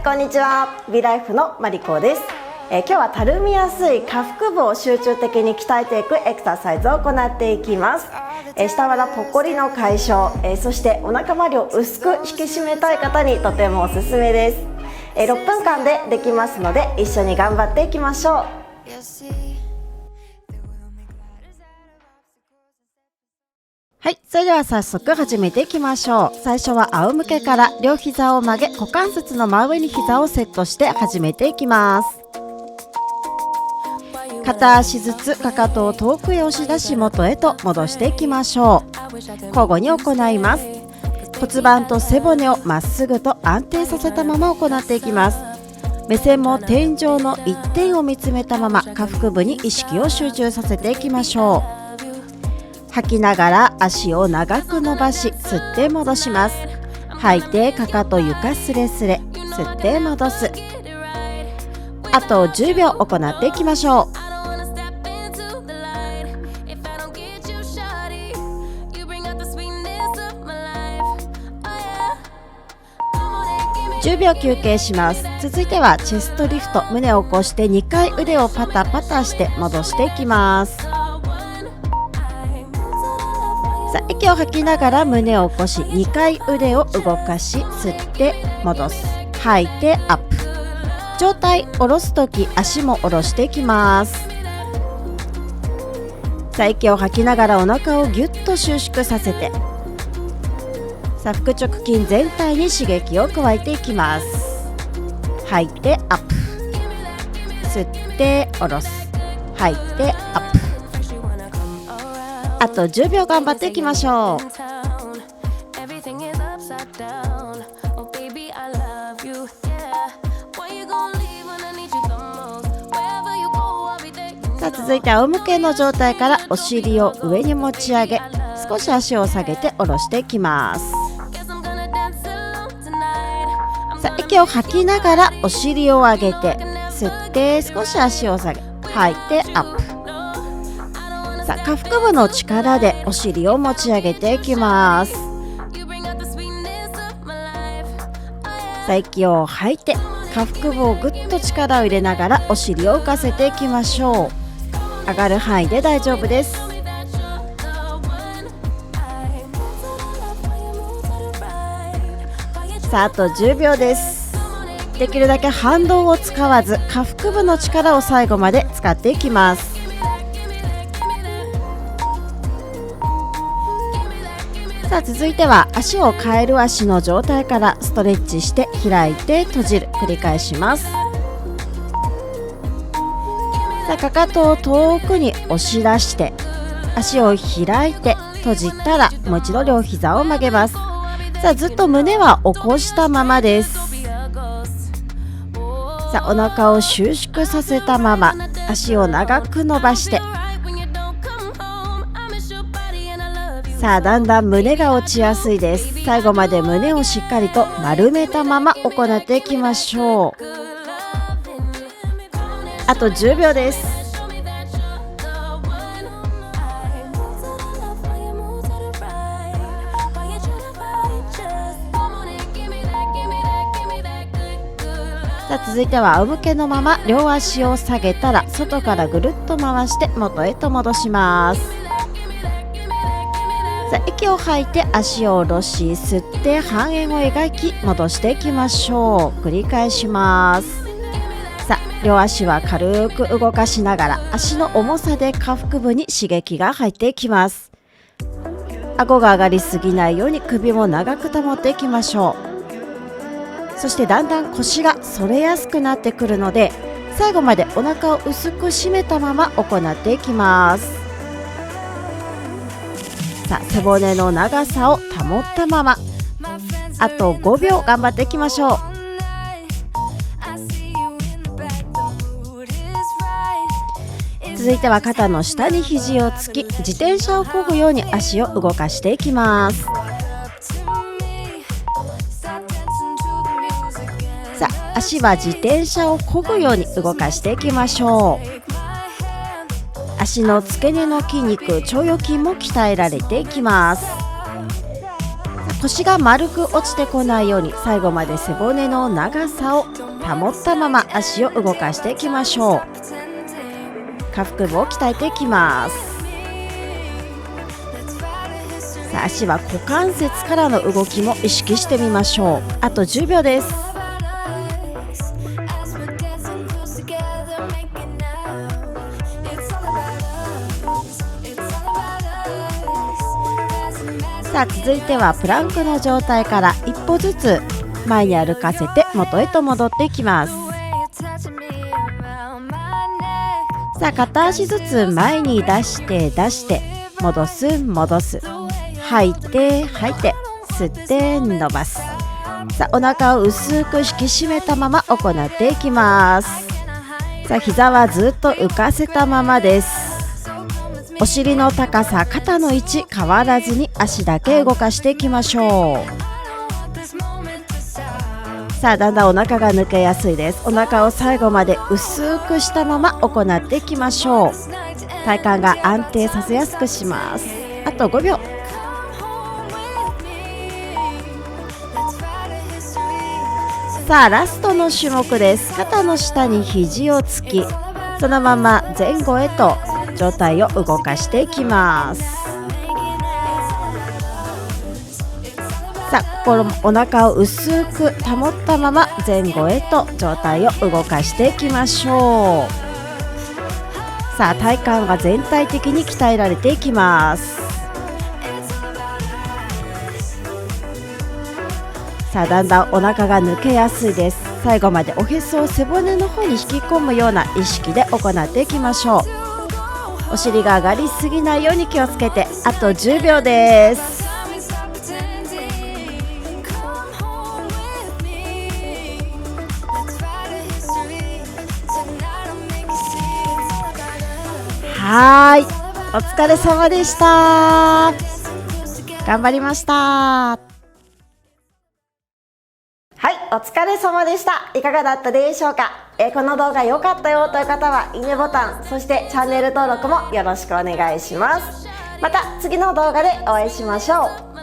こんにちは。美ライフのマリコです。今日はたるみやすい下腹部を集中的に鍛えていくエクササイズを行っていきます。下腹ぽっこりの解消、そしてお腹周りを薄く引き締めたい方にとてもおすすめです。6分間でできますので一緒に頑張っていきましょう。はい、それでは早速始めていきましょう。最初は仰向けから両膝を曲げ、股関節の真上に膝をセットして始めていきます。片足ずつかかとを遠くへ押し出し元へと戻していきましょう。交互に行います。骨盤と背骨をまっすぐと安定させたまま行っていきます。目線も天井の一点を見つめたまま下腹部に意識を集中させていきましょう。吐きながら足を長く伸ばし吸って戻します。吐いてかかと床スレスレ、吸って戻す。あと10秒行っていきましょう。10秒休憩します。続いてはチェストリフト、胸を起こして2回腕をパタパタして戻していきます。さあ、息を吐きながら胸を起こし2回腕を動かし吸って戻す。吐いてアップ。上体下ろすとき足も下ろしていきます。さあ、息を吐きながらお腹をぎゅっと収縮させて、さあ腹直筋全体に刺激を加えていきます。吐いてアップ。吸って下ろす。吐いてアップ。あと10秒頑張っていきましょう。さあ続いて仰向けの状態からお尻を上に持ち上げ、少し足を下げて下ろしていきます。さあ息を吐きながらお尻を上げて吸って少し足を下げ、吐いてアップ。さあ下腹部の力でお尻を持ち上げていきます。さあ息を吐いて下腹部をぐっと力を入れながらお尻を浮かせていきましょう。上がる範囲で大丈夫です。さああと10秒です。できるだけ反動を使わず下腹部の力を最後まで使っていきます。さあ続いては足をカエル足の状態からストレッチして開いて閉じる、繰り返します。さあかかとを遠くに押し出して足を開いて閉じたらもう一度両膝を曲げます。さあずっと胸は起こしたままです。さあお腹を収縮させたまま足を長く伸ばして、さあだんだん胸が落ちやすいです。最後まで胸をしっかりと丸めたまま行っていきましょう。あと10秒です。さあ続いては仰向けのまま両足を下げたら外からぐるっと回して元へと戻します。さあ息を吐いて足を下ろし吸って半円を描き戻していきましょう。繰り返します。さあ両足は軽く動かしながら足の重さで下腹部に刺激が入っていきます。顎が上がりすぎないように首も長く保っていきましょう。そしてだんだん腰が反れやすくなってくるので最後までお腹を薄く締めたまま行っていきます。さあ背骨の長さを保ったままあと5秒頑張っていきましょう。続いては肩の下に肘をつき自転車を漕ぐように足を動かしていきます。さあ足は自転車を漕ぐように動かしていきましょう。足の付け根の筋肉、腸腰筋も鍛えられていきます。腰が丸く落ちてこないように最後まで背骨の長さを保ったまま足を動かしていきましょう。下腹部を鍛えていきます。さあ足は股関節からの動きも意識してみましょう。あと10秒です。さあ続いてはプランクの状態から一歩ずつ前に歩かせて元へと戻っていきます。さあ片足ずつ前に出して戻す戻す、吐いて吐いて吸って伸ばす。さあお腹を薄く引き締めたまま行っていきます。さあ膝はずっと浮かせたままです。お尻の高さ、肩の位置変わらずに足だけ動かしていきましょう。さあだんだんお腹が抜けやすいです。お腹を最後まで薄くしたまま行っていきましょう。体幹が安定させやすくします。あと5秒。さあラストの種目です。肩の下に肘をつき、そのまま前後へと上体を動かしていきます。さあこのお腹を薄く保ったまま前後へと上体を動かしていきましょう。さあ体幹が全体的に鍛えられていきます。さあだんだんお腹が抜けやすいです。最後までおへそを背骨の方に引き込むような意識で行っていきましょう。お尻が上がりすぎないように気をつけて、あと10秒です。はい、お疲れ様でした。頑張りました。はい、お疲れ様でした。いかがだったでしょうか。この動画良かったよという方はいいねボタン、そしてチャンネル登録もよろしくお願いします。また次の動画でお会いしましょう。